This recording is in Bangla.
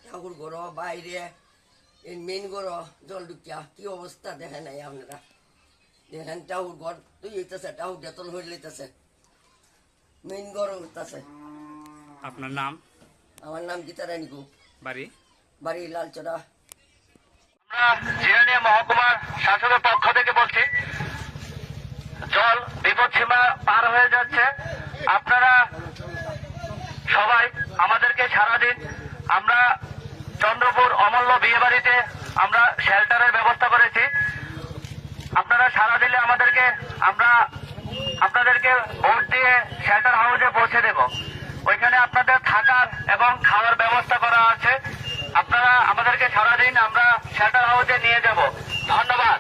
ঠাকুর ঘর বাইরে এই মেন ঘর জল ঢুকিয়া কি অবস্থা দেখে নাই আপনারা দেখেন ঠাকুর ঘর তুই হইতেছে ঠাকুর ডেতল হয়ে লইতেছে মেন ঘর হইতেছে। আপনার নাম? আমার নাম গীতারানী গুপ, বাড়ি? বাড়ি লালচড়া। আমরা জিরানিয়া মহকুমার শাসকের পক্ষ থেকে বলছি, জল বিপদসীমা পার হয়ে যাচ্ছে। আপনারা সবাই আমাদেরকে সাড়া দিন। আমরা চন্দ্রপুর অমূল্য বিয়ে বাড়িতে আমরা শেল্টারের ব্যবস্থা করেছি। আপনারা সাড়া দিলে আমরা আপনাদেরকে ভোট দিয়ে শেল্টার হাউসে পৌঁছে দেব। ওইখানে আপনাদের থাকার এবং খাওয়ার ব্যবস্থা করা আছে। আপনারা আমাদেরকে সাড়া দিন, আমরা শেল্টার হাউসে নিয়ে যাব। ধন্যবাদ।